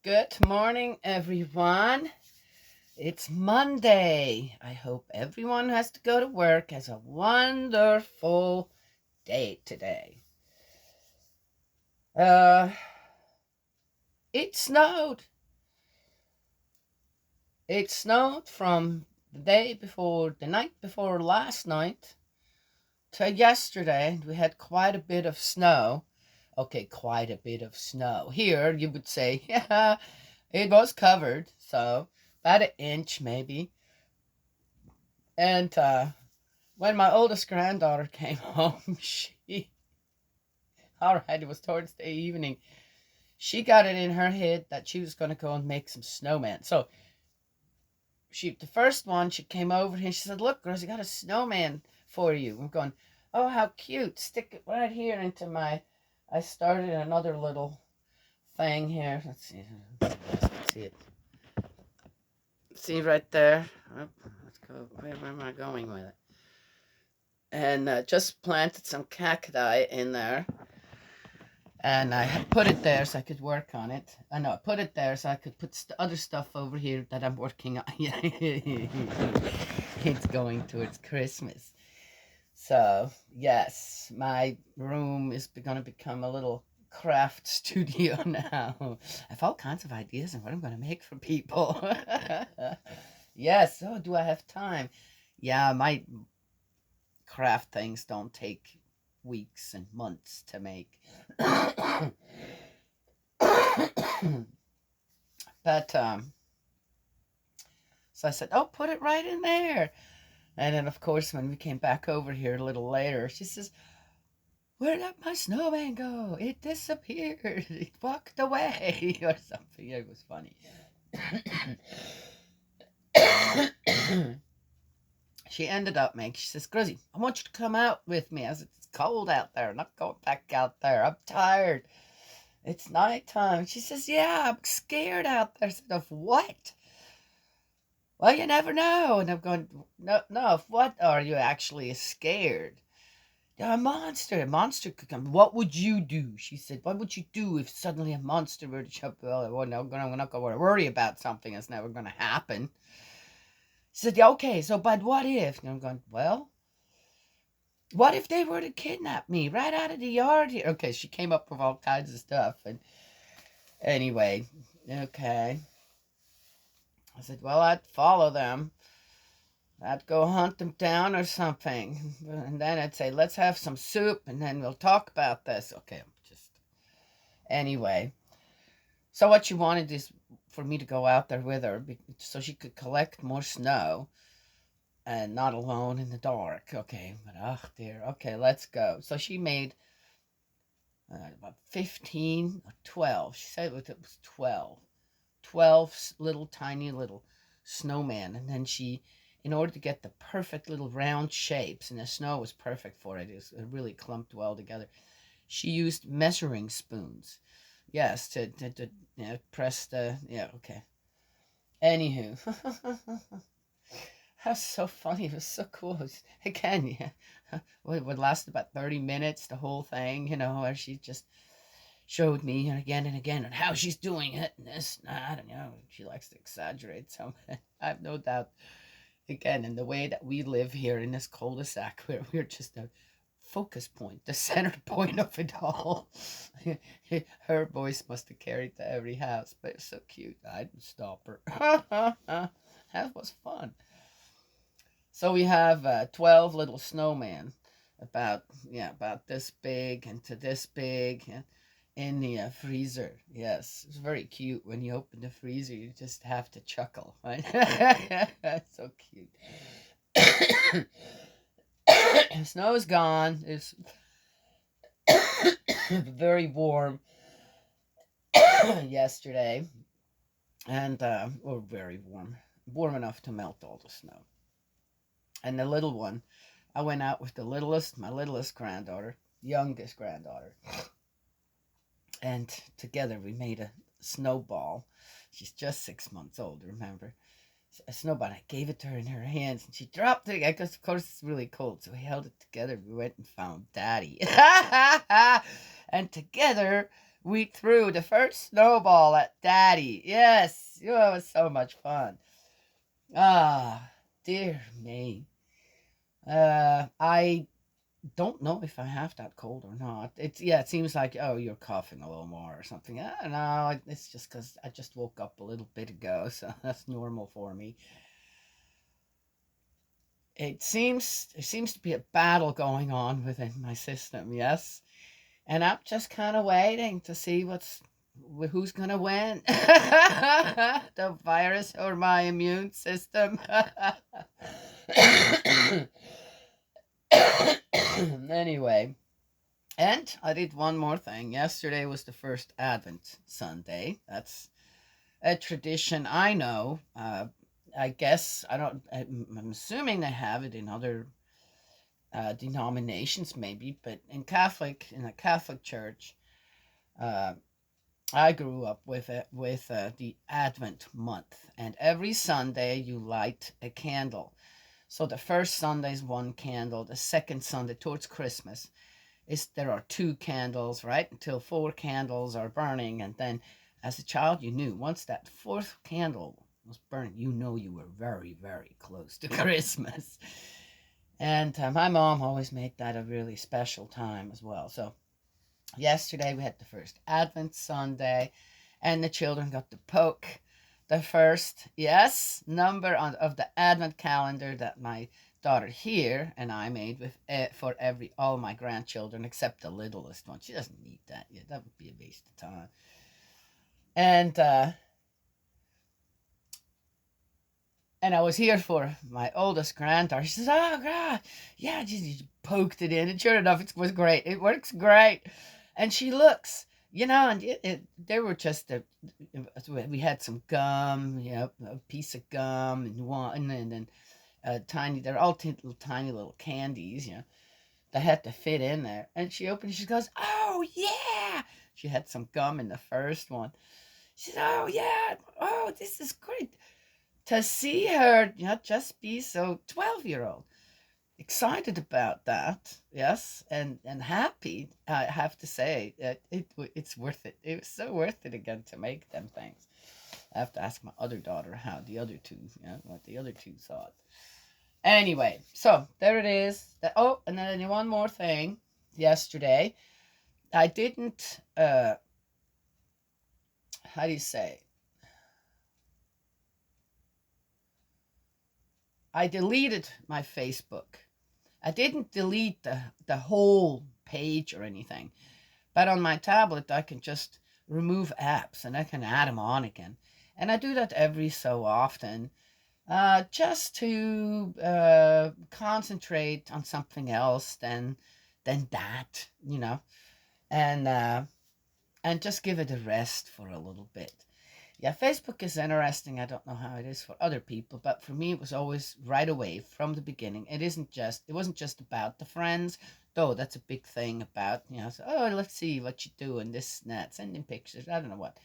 Good morning, everyone. It's Monday. I hope everyone who has to go to work has a wonderful day today. Uh, it snowed. It snowed from the night before last night to yesterday. We had quite a bit of snow. Okay, quite a bit of snow. Here, you would say, yeah, it was covered, so about an inch maybe. And when my oldest granddaughter came home, all right, it was towards the evening, she got it in her head that she was going to go and make some snowman. So the first one, she came over here, she said, "Look, girls, I got a snowman for you." I'm going, "Oh, how cute. Stick it right here into my," I started another little thing here. Let's see. Let's see it. See right there. Oh, let's go. Where am I going with it? And just planted some cacti in there, and I had put it there so I could work on it. I know I put it there so I could put other stuff over here that I'm working on. It's going towards Christmas. So, yes, my room is going to become a little craft studio now. I have all kinds of ideas on what I'm going to make for people. Yes, oh, do I have time? Yeah, my craft things don't take weeks and months to make. But so I said, "Oh, put it right in there." And then, of course, when we came back over here a little later, she says, "Where did my snowman go? It disappeared. It walked away," or something. It was funny. She ended up making. She says, "Grizzy, I want you to come out with me. I said, it's cold out there. I'm not going back out there. I'm tired. It's nighttime." She says, "Yeah, I'm scared out there." I said, "Of what?" "Well, you never know." And I'm going, "No, no, of what are you actually scared?" "Yeah, a monster. A monster could come." "What would you do?" She said. "What would you do if suddenly a monster were to jump?" "Well, we're not going to worry about something that's never going to happen." She said, "Yeah, okay, so, but what if?" And I'm going, "Well, what if they were to kidnap me right out of the yard here?" Okay, she came up with all kinds of stuff. And anyway, okay. I said, "Well, I'd follow them. I'd go hunt them down or something. And then I'd say, let's have some soup and then we'll talk about this." Okay, just. Anyway. So what she wanted is for me to go out there with her so she could collect more snow and not alone in the dark. Okay, but oh dear. Okay, let's go. So she made about 15 or 12. She said it was 12. 12 little tiny little snowman. And then she, in order to get the perfect little round shapes, and the snow was perfect for it, it really clumped well together, she used measuring spoons. Yes, to press the, yeah, okay. Anywho, that was so funny. It was so cool. It was, again, yeah, it would last about 30 minutes, the whole thing, where she just showed me and again and how she's doing it and this and that. And, she likes to exaggerate. So I have no doubt, again, in the way that we live here in this cul-de-sac, where we're just a focus point, the center point of it all. Her voice must have carried to every house, but it's so cute. I didn't stop her. That was fun. So we have 12 little snowmen, about, yeah, about this big and to this big, in the freezer. Yes, it's very cute. When you open the freezer, you just have to chuckle, right? So cute. Snow is gone. It's very warm yesterday, and or very warm, warm enough to melt all the snow. And the little one, I went out with my littlest granddaughter, youngest granddaughter, and together we made a snowball. She's just 6 months old, remember? A snowball. I gave it to her in her hands, and she dropped it. Because, of course, it's really cold, so we held it together. We went and found Daddy, and together We threw the first snowball at Daddy. Yes, it was so much fun. Ah, dear me. I don't know if I have that cold or not. It's yeah, it seems like oh you're coughing a little more or something. I don't know. It's just because I just woke up a little bit ago, so that's normal for me. It seems to be a battle going on within my system. Yes, and I'm just kind of waiting to see who's gonna win, the virus or my immune system. Anyway, and I did one more thing. Yesterday was the first Advent Sunday. That's a tradition I know. I guess I don't. I'm assuming they have it in other denominations, maybe, but in a Catholic church, uh, I grew up with the Advent month, and every Sunday you light a candle. So the first Sunday is one candle. The second Sunday towards Christmas is there are two candles, right? Until four candles are burning, and then as a child you knew once that fourth candle was burning, you know you were very very close to Christmas. And my mom always made that a really special time as well. So yesterday we had the first Advent Sunday, and the children got to poke the first yes number of the Advent calendar that my daughter here and I made with for every all my grandchildren except the littlest one. She doesn't need that yet. That would be a waste of time. And and I was here for my oldest granddaughter. She says, "Oh God, yeah, just poked it in, and sure enough, it was great. It works great." And she looks, and there were just we had some gum, a piece of gum and one, and then tiny. They're all tiny little candies, that had to fit in there. And she opened it. She goes, "Oh yeah!" She had some gum in the first one. She said, "Oh yeah! Oh, this is great." To see her just be so 12-year-old excited about that, yes, and happy, I have to say it's worth it. It was so worth it again to make them things. I have to ask my other daughter how the other two, what the other two thought. Anyway, so there it is. Oh, and then one more thing. Yesterday I didn't how do you say, I deleted my Facebook. I didn't delete the whole page or anything, but on my tablet I can just remove apps and I can add them on again. And I do that every so often, just to concentrate on something else than that, and just give it a rest for a little bit. Yeah, Facebook is interesting. I don't know how it is for other people, but for me, it was always right away from the beginning. It wasn't just about the friends, though that's a big thing about, so, oh, let's see what you do and this and that, sending pictures, I don't know what.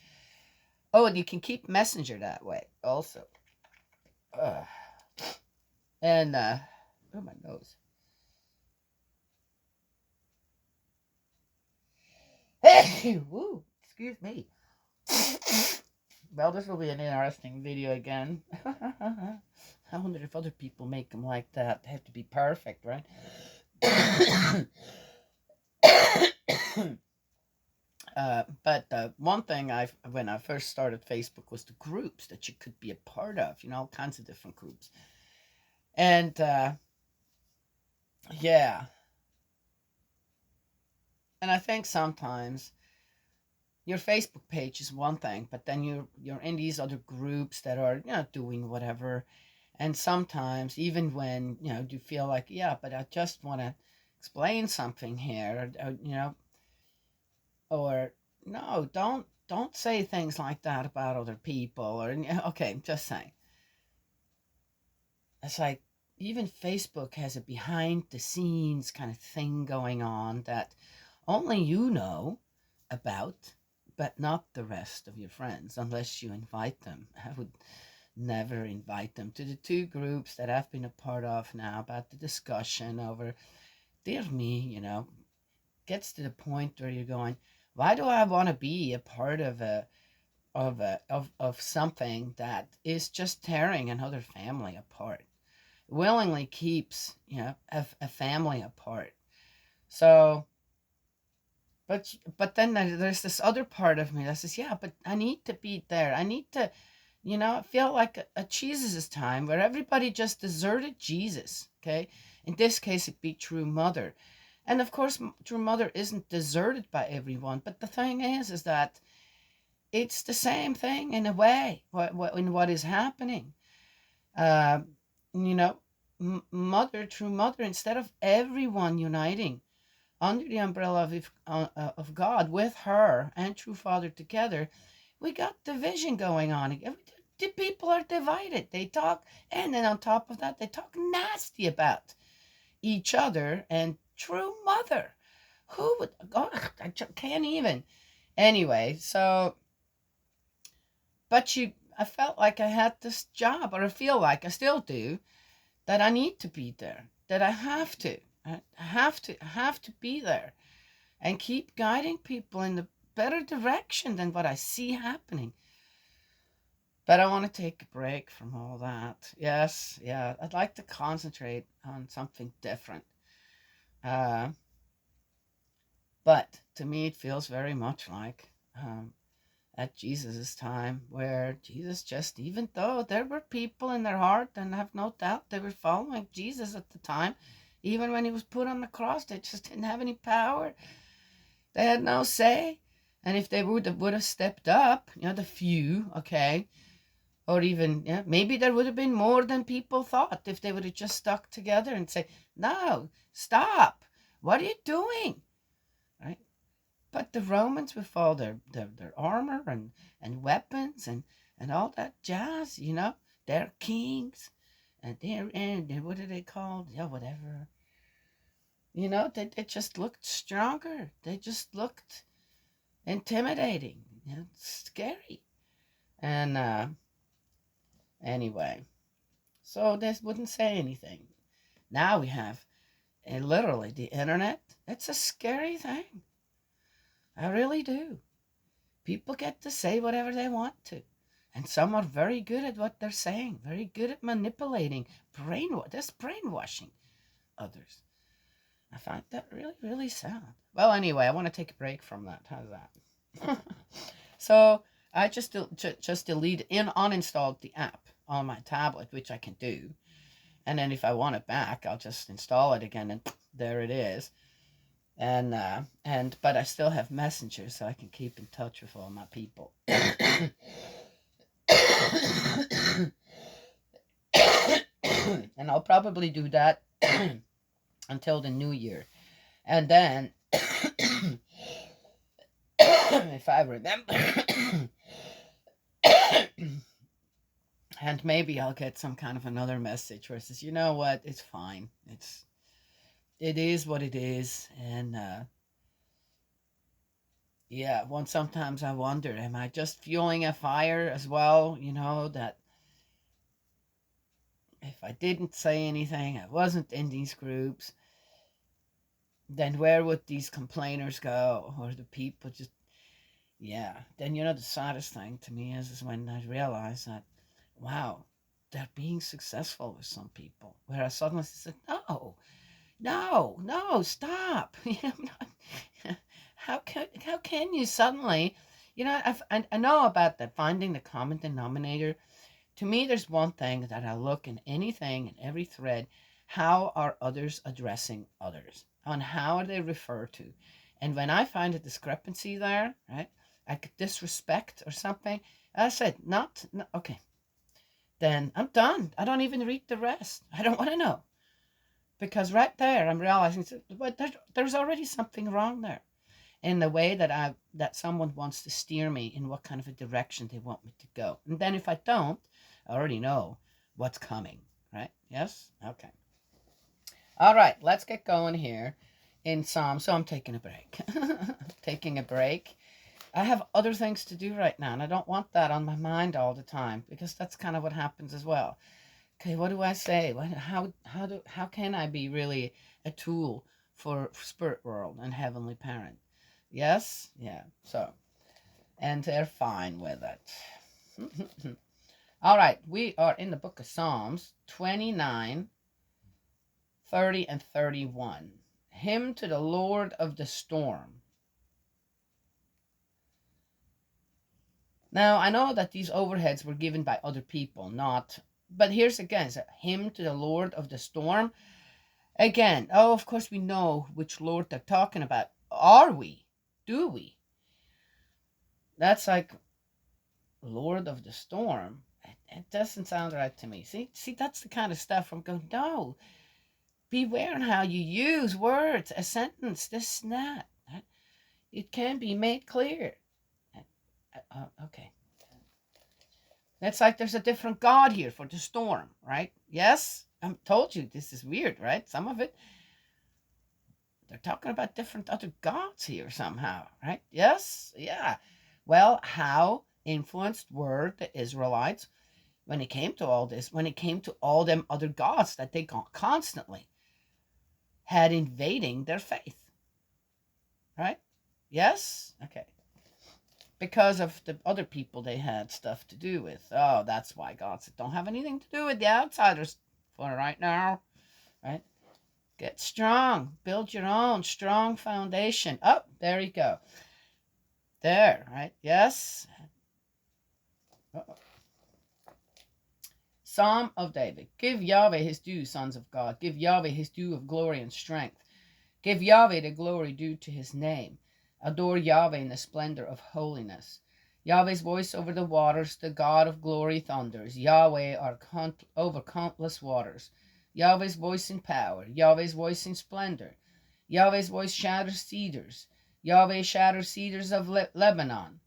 Oh, and you can keep Messenger that way also. Ugh. And, oh, my nose. Woo, excuse me. Well, this will be an interesting video again. I wonder if other people make them like that. They have to be perfect, right? But one thing when I first started Facebook was the groups that you could be a part of. All kinds of different groups, and yeah, and I think sometimes your Facebook page is one thing, but then you're in these other groups that are doing whatever, and sometimes even when you feel like yeah, but I just want to explain something here, or no, don't say things like that about other people, or okay, just saying. It's like even Facebook has a behind the scenes kind of thing going on that only you know about, but not the rest of your friends unless you invite them. I would never invite them to the two groups that I've been a part of now about the discussion over, dear me, gets to the point where you're going, Why do I want to be a part of something that is just tearing another family apart? Willingly keeps, a family apart. So, but then there's this other part of me that says, yeah, but I need to be there. I need to, I feel like a Jesus' time where everybody just deserted Jesus. Okay, in this case, it'd be True Mother, and of course, True Mother isn't deserted by everyone. But the thing is that it's the same thing in a way. What is happening? Uh, you know, Mother, True Mother, instead of everyone uniting under the umbrella of God with her and True Father together, we got division going on. The people are divided. They talk, and then on top of that, they talk nasty about each other and True Mother. Who would? Oh, I can't even. Anyway, so, I felt like I had this job, or I feel like I still do, that I need to be there, that I have to. I have to be there and keep guiding people in the better direction than what I see happening. But I want to take a break from all that. Yes, yeah, I'd like to concentrate on something different. Uh, but to me, it feels very much like at Jesus' time, where Jesus just, even though there were people in their heart, and I have no doubt they were following Jesus at the time, even when he was put on the cross, they just didn't have any power. They had no say. And if they would have stepped up, the few, okay, or even, yeah, maybe there would have been more than people thought if they would have just stuck together and say, no, stop. What are you doing? Right? But the Romans, with all their armor and weapons and all that jazz, they're kings. And what are they called? Yeah, whatever. They just looked stronger. They just looked intimidating, scary. And anyway, so this wouldn't say anything. Now we have literally the internet. It's a scary thing. I really do. People get to say whatever they want to. And some are very good at what they're saying, very good at manipulating, brainwashing others. I find that really, really sad. Well, anyway, I want to take a break from that. How's that? So I just deleted and uninstalled the app on my tablet, which I can do. And then if I want it back, I'll just install it again, and there it is. But I still have Messenger, so I can keep in touch with all my people. And I'll probably do that until the new year. And then, if I remember, and maybe I'll get some kind of another message where it says, you know what, it's fine. It is what it is. And yeah, sometimes I wonder, am I just fueling a fire as well? That if I didn't say anything, I wasn't in these groups, then where would these complainers go? Or the people just, yeah. Then, the saddest thing to me is when I realize that, wow, they're being successful with some people. Where I suddenly said, no, no, no, stop. How can you suddenly, I know about that, finding the common denominator. To me, there's one thing that I look in anything, in every thread. How are others addressing others? On how are they referred to? And when I find a discrepancy there, right, like disrespect or something, I said, not, no, okay, then I'm done. I don't even read the rest. I don't want to know. Because right there, I'm realizing, but there's already something wrong there in the way that someone wants to steer me in what kind of a direction they want me to go. And then if I don't, I already know what's coming, right? Yes? Okay. All right, let's get going here in Psalm. So I'm taking a break. Taking a break. I have other things to do right now, and I don't want that on my mind all the time, because that's kind of what happens as well. Okay, what do I say? How can I be really a tool for spirit world and heavenly parent? Yes? Yeah. So, and they're fine with it. All right. We are in the book of Psalms 29, 30, and 31. Hymn to the Lord of the Storm. Now, I know that these overheads were given by other people, not. But here's again, it's a hymn to the Lord of the Storm. Again, oh, of course we know which Lord they're talking about. Are we? Do we? That's like Lord of the Storm. It doesn't sound right to me. See, that's the kind of stuff I'm going, no. Beware how you use words, a sentence, this and that. It can be made clear. Okay. It's like there's a different God here for the storm, right? Yes? I told you this is weird, right? Some of it, they're talking about different other gods here somehow, right? Yes? Yeah. Well, how influenced were the Israelites when it came to all this, when it came to all them other gods that they constantly had invading their faith, right? Yes? Okay. Because of the other people they had stuff to do with. Oh, that's why God said, don't have anything to do with the outsiders for right now, right? Get strong. Build your own strong foundation. Oh, there you go. There, right? Yes. Uh-oh. Psalm of David. Give Yahweh his due, sons of God. Give Yahweh his due of glory and strength. Give Yahweh the glory due to his name. Adore Yahweh in the splendor of holiness. Yahweh's voice over the waters, the God of glory thunders. Yahweh are over countless waters. Yahweh's voice in power. Yahweh's voice in splendor. Yahweh's voice shatters cedars. Yahweh shatters cedars of Lebanon.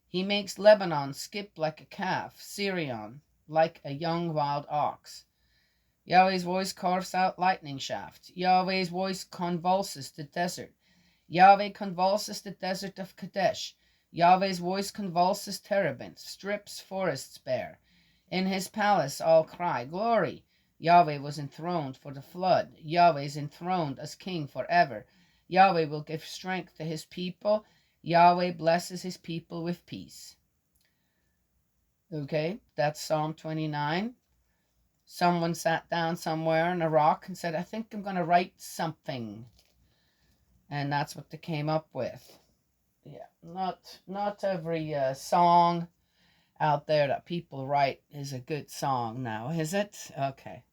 He makes Lebanon skip like a calf, Sirion like a young wild ox. Yahweh's voice carves out lightning shafts. Yahweh's voice convulses the desert. Yahweh convulses the desert of Kadesh. Yahweh's voice convulses terebinth, strips forests bare. In his palace all cry, Glory! Yahweh was enthroned for the flood. Yahweh is enthroned as king forever. Yahweh will give strength to his people. Yahweh blesses his people with peace. Okay, that's Psalm 29. Someone sat down somewhere on a rock and said, I think I'm going to write something. And that's what they came up with. Yeah, not every song out there that people write is a good song now, is it? Okay.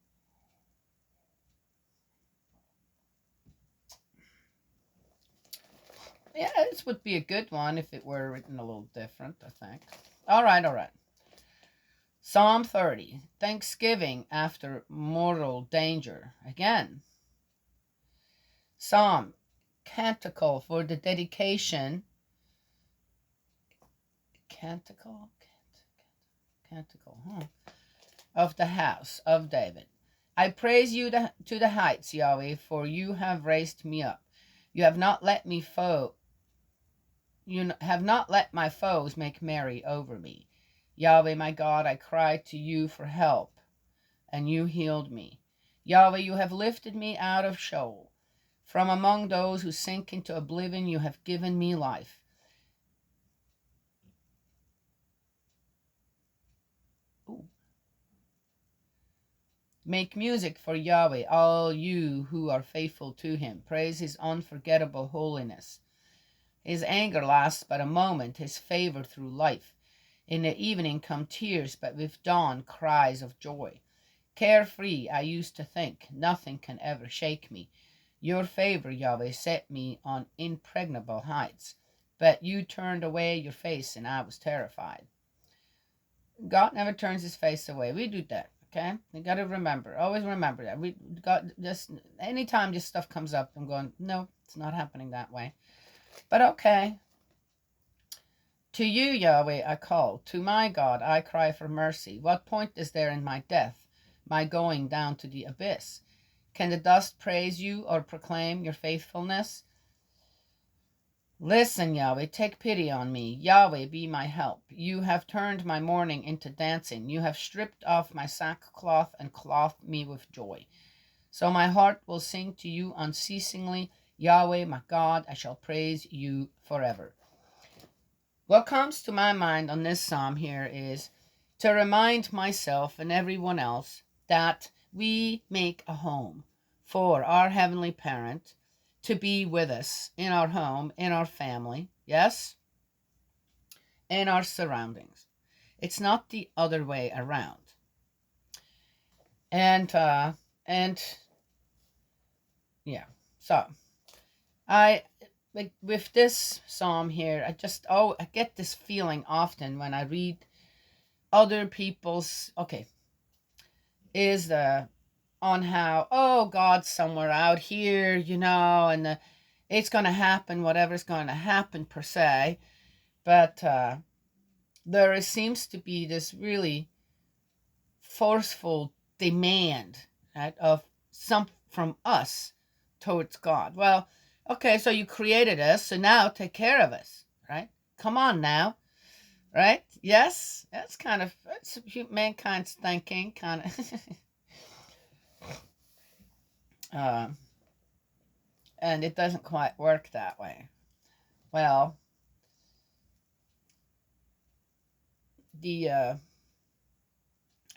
Yeah, this would be a good one if it were written a little different, I think. All right, all right. Psalm 30, Thanksgiving after mortal danger. Again. Psalm, canticle for the dedication. Canticle? Canticle, of the house of David. I praise you to the heights, Yahweh, for you have raised me up. You have not let my foes make merry over me. Yahweh, my God, I cried to you for help, and you healed me. Yahweh, you have lifted me out of Sheol. From among those who sink into oblivion, you have given me life. Ooh. Make music for Yahweh, all you who are faithful to him. Praise his unforgettable holiness. His anger lasts but a moment, his favor through life. In the evening come tears, but with dawn cries of joy. Carefree, I used to think, nothing can ever shake me. Your favor, Yahweh, set me on impregnable heights. But you turned away your face, and I was terrified. God never turns his face away. We do that, okay? You got to remember, always remember that. We got just anytime this stuff comes up, I'm going, no, it's not happening that way. But okay. To you, Yahweh, I call. To my God, I cry for mercy. What point is there in my death, my going down to the abyss? Can the dust praise you or proclaim your faithfulness? Listen, Yahweh, take pity on me. Yahweh, be my help. You have turned my mourning into dancing. You have stripped off my sackcloth and clothed me with joy. So my heart will sing to you unceasingly. Yahweh, my God, I shall praise you forever. What comes to my mind on this psalm here is to remind myself and everyone else that we make a home for our Heavenly Parent to be with us in our home, in our family, yes, in our surroundings. It's not the other way around. And yeah, so I like with this psalm here, I get this feeling often when I read other people's is the on how, oh, God's somewhere out here, and it's going to happen, whatever's going to happen per se. But seems to be this really forceful demand, right, of some from us towards God. Well, okay, so you created us, so now take care of us, right? Come on now, right? Yes, that's mankind's thinking, kind of. And it doesn't quite work that way. Well, the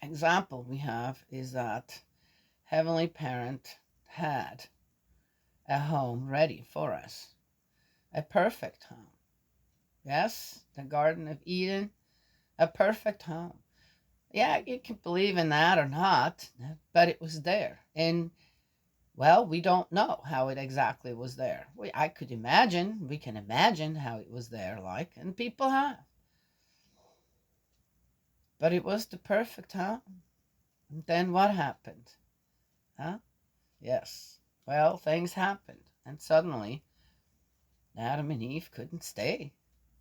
example we have is that Heavenly Parent had a home ready for us, a perfect home. Yes, the Garden of Eden, a perfect home. Yeah, you can believe in that or not, but it was there. And, well, we don't know how it exactly was there. We can imagine how it was there, and people have. But it was the perfect home. And then what happened? Huh? Yes. Well, things happened. And suddenly, Adam and Eve couldn't stay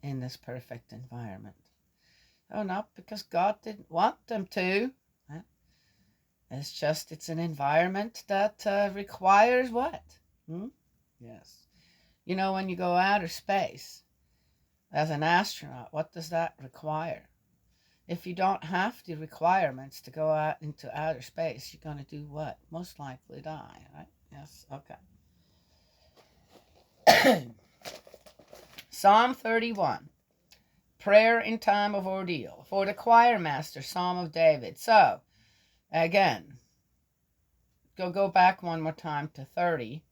in this perfect environment. Oh, not because God didn't want them to. It's an environment that requires what? Yes. When you go outer space as an astronaut, what does that require? If you don't have the requirements to go out into outer space, you're going to do what? Most likely die, right? Yes, okay. Psalm 31. Prayer in time of ordeal. For the choir master, Psalm of David. So, again, go back one more time to 30.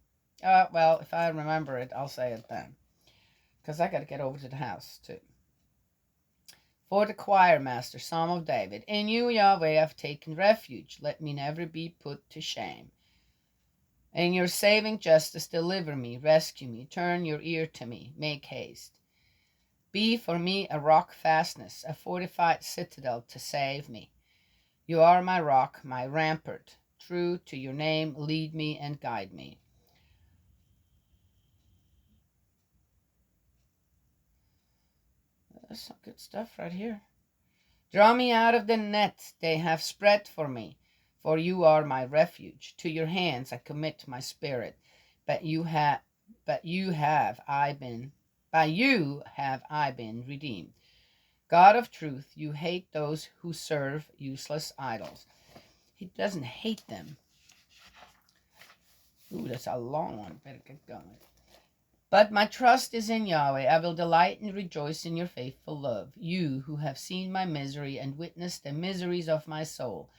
Well, if I remember it, I'll say it then. Because I got to get over to the house, too. For the choir master, Psalm of David. In you, Yahweh, I've taken refuge. Let me never be put to shame. In your saving justice, deliver me, rescue me, turn your ear to me, make haste. Be for me a rock fastness, a fortified citadel to save me. You are my rock, my rampart. True to your name, lead me and guide me. That's some good stuff right here. Draw me out of the net they have spread for me, for you are my refuge. To your hands I commit my spirit. By you have I been redeemed. God of truth, you hate those who serve useless idols. He doesn't hate them. Ooh, that's a long one. Better get going. But my trust is in Yahweh. I will delight and rejoice in your faithful love. You who have seen my misery and witnessed the miseries of my soul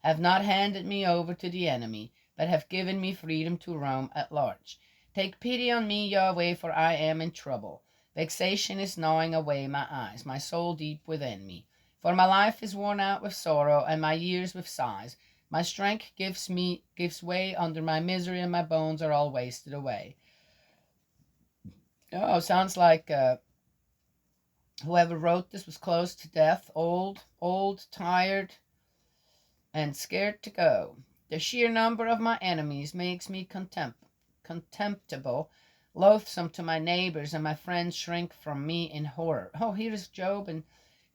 have not handed me over to the enemy, but have given me freedom to roam at large. Take pity on me, Yahweh, for I am in trouble. Vexation is gnawing away my eyes, my soul deep within me. For my life is worn out with sorrow, and my years with sighs. My strength gives way under my misery, and my bones are all wasted away. Oh, sounds like whoever wrote this was close to death, old, tired, and scared to go. The sheer number of my enemies makes me contemptible, loathsome to my neighbors, and my friends shrink from me in horror. Oh, here's Job, and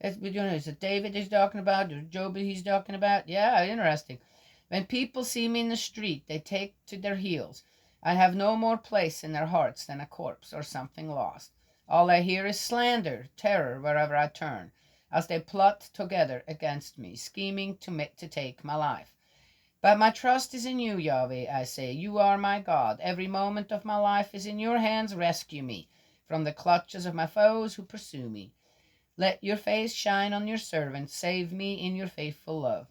is it David he's talking about, or Job he's talking about? Yeah, interesting. When people see me in the street, they take to their heels. I have no more place in their hearts than a corpse or something lost. All I hear is slander, terror wherever I turn, as they plot together against me, scheming to take my life. But my trust is in you, Yahweh, I say. You are my God. Every moment of my life is in your hands. Rescue me. from the clutches of my foes who pursue me. Let your face shine on your servant. Save me in your faithful love.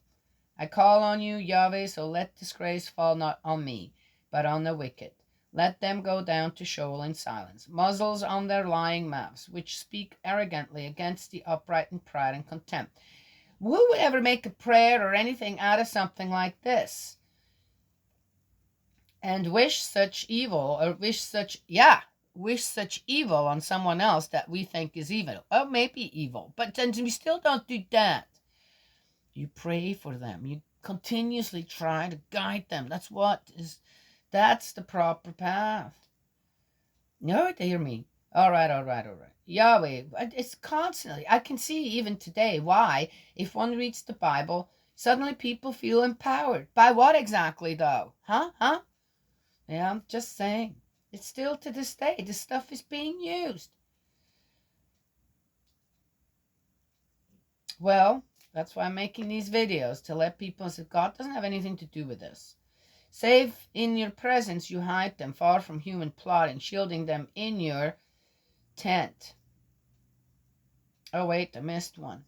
I call on you, Yahweh, so let disgrace fall not on me, but on the wicked. Let them go down to Sheol in silence, muzzles on their lying mouths, which speak arrogantly against the upright in pride and contempt. Who would ever make a prayer or anything out of something like this? And wish such evil on someone else that we think is evil. Oh, maybe evil, but then we still don't do that. You pray for them. You continuously try to guide them. That's the proper path. No, hear me. All right. Yahweh, it's constantly, I can see even today why, if one reads the Bible, suddenly people feel empowered. By what exactly, though? Huh? Yeah, I'm just saying. It's still to this day, this stuff is being used. Well, that's why I'm making these videos, to let people say God doesn't have anything to do with this. Save in your presence you hide them, far from human plotting, shielding them in your tent. Oh wait, I missed one.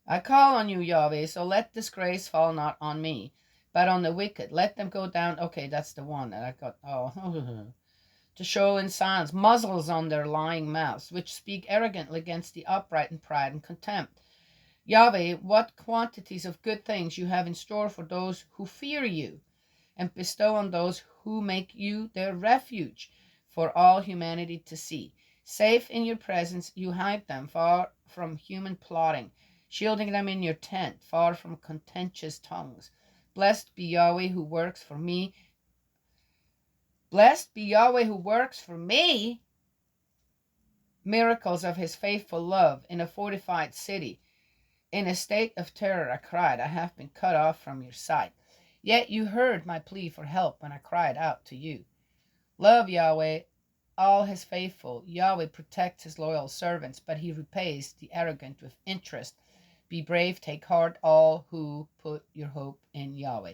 I call on you, Yahweh, so let disgrace fall not on me, but on the wicked. Let them go down. Okay, that's the one that I got. Oh, to show in silence, muzzles on their lying mouths, which speak arrogantly against the upright in pride and contempt. Yahweh, what quantities of good things you have in store for those who fear you, and bestow on those who make you their refuge for all humanity to see. Safe in your presence, you hide them far from human plotting, shielding them in your tent, far from contentious tongues. Blessed be Yahweh who works for me. Blessed be Yahweh who works for me miracles of his faithful love in a fortified city. In a state of terror I cried, I have been cut off from your sight. Yet you heard my plea for help when I cried out to you. Love Yahweh, all his faithful. Yahweh protects his loyal servants, but he repays the arrogant with interest. Be brave, take heart, all who put your hope in Yahweh.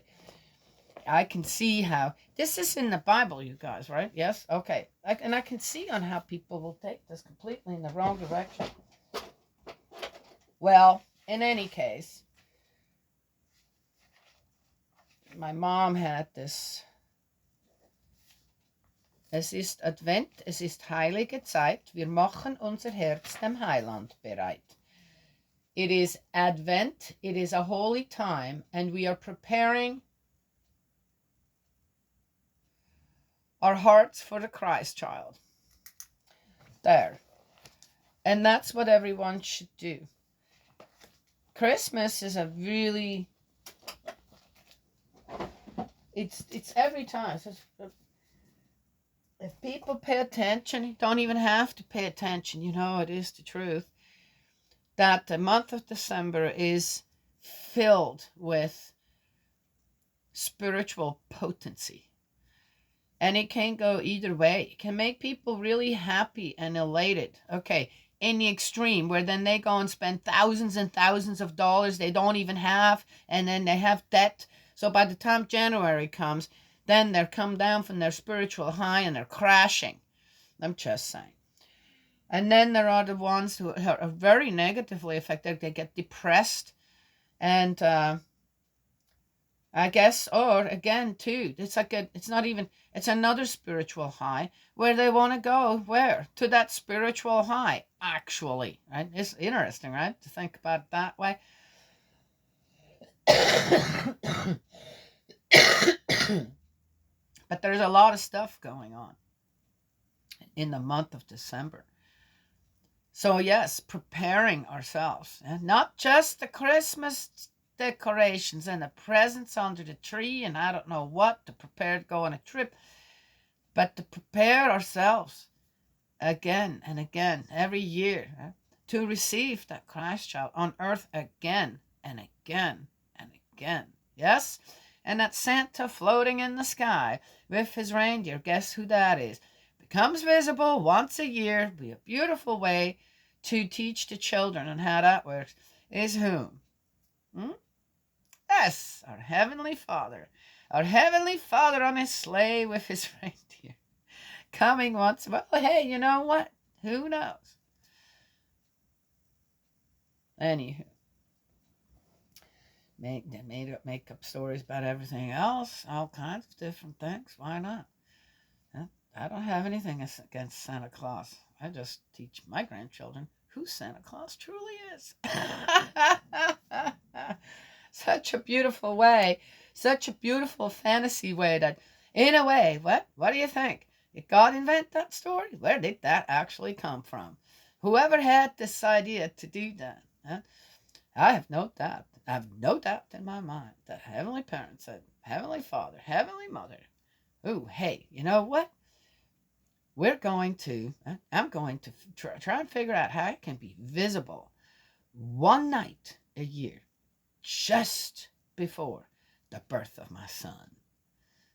I can see how this is in the Bible, you guys, right? Yes? Okay. And I can see on how people will take this completely in the wrong direction. Well, in any case, my mom had this. Es ist Advent, es ist heilige Zeit, wir machen unser Herz dem Heiland bereit. It is Advent, it is a holy time, and we are preparing our hearts for the Christ child. There. And that's what everyone should do. Christmas is a really, it's every time. If people pay attention, you don't even have to pay attention, it is the truth, that the month of December is filled with spiritual potency. And it can go either way. It can make people really happy and elated. Okay, in the extreme, where then they go and spend thousands and thousands of dollars they don't even have, and then they have debt. So by the time January comes, then they're come down from their spiritual high and they're crashing. I'm just saying. And then there are the ones who are very negatively affected. They get depressed. And I guess, or again, too, it's another spiritual high where they want to go, where? To that spiritual high, actually, right? It's interesting, right? To think about it that way. But there's a lot of stuff going on in the month of December. So yes, preparing ourselves, and not just the Christmas decorations and the presents under the tree and I don't know what to prepare to go on a trip, but to prepare ourselves again and again every year to receive that Christ child on earth again and again and again. Yes? And that Santa floating in the sky with his reindeer, guess who that is? Becomes visible once a year. Be a beautiful way to teach the children on how that works. Is whom? Yes, our Heavenly Father. Our Heavenly Father on his sleigh with his reindeer. Coming once. Well, hey, you know what? Who knows? Anywho. Make up stories about everything else, all kinds of different things. Why not? I don't have anything against Santa Claus. I just teach my grandchildren who Santa Claus truly is. Such a beautiful way, such a beautiful fantasy way that, in a way, what do you think? Did God invent that story? Where did that actually come from? Whoever had this idea to do that? Huh? I have no doubt. I have no doubt in my mind that Heavenly Parent said, Heavenly Father, Heavenly Mother. Ooh, hey, you know what? I'm going to try and figure out how it can be visible one night a year, just before the birth of my son.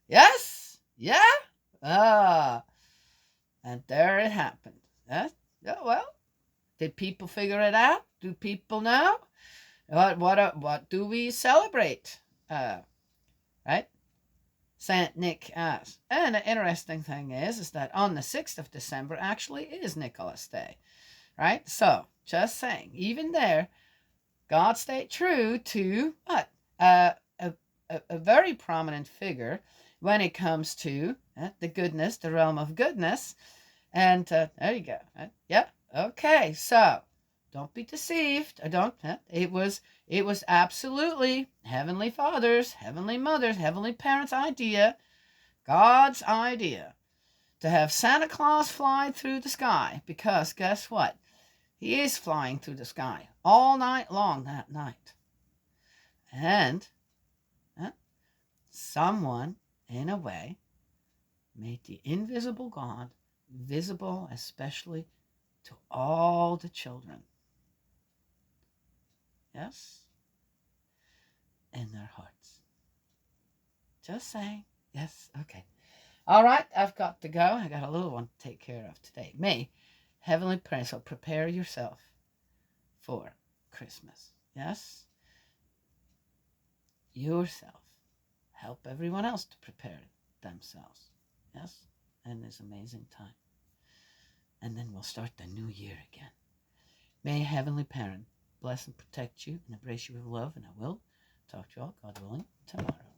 Yes? Yeah? Ah. And there it happened. Yeah, well, did people figure it out? Do people know? What do we celebrate? Right? Saint Nick asked. And the interesting thing is that on the 6th of December actually is Nicholas Day. Right? So, just saying, even there, God stayed true to what? A very prominent figure when it comes to the goodness, the realm of goodness. And there you go. Yeah. Okay. So don't be deceived. I don't. It was absolutely Heavenly Father's, Heavenly Mother's, Heavenly Parents' idea, God's idea, to have Santa Claus fly through the sky. Because guess what? He is flying through the sky all night long that night. And someone, in a way, made the invisible God visible, especially to all the children. Yes? In their hearts. Just saying. Yes, okay. All right, I've got to go. I got a little one to take care of today. May Heavenly Parent, so prepare yourself for Christmas. Yes? Yourself. Help everyone else to prepare themselves. Yes? And this amazing time. And then we'll start the new year again. May Heavenly Parent bless and protect you and embrace you with love, and I will talk to you all, God willing, tomorrow.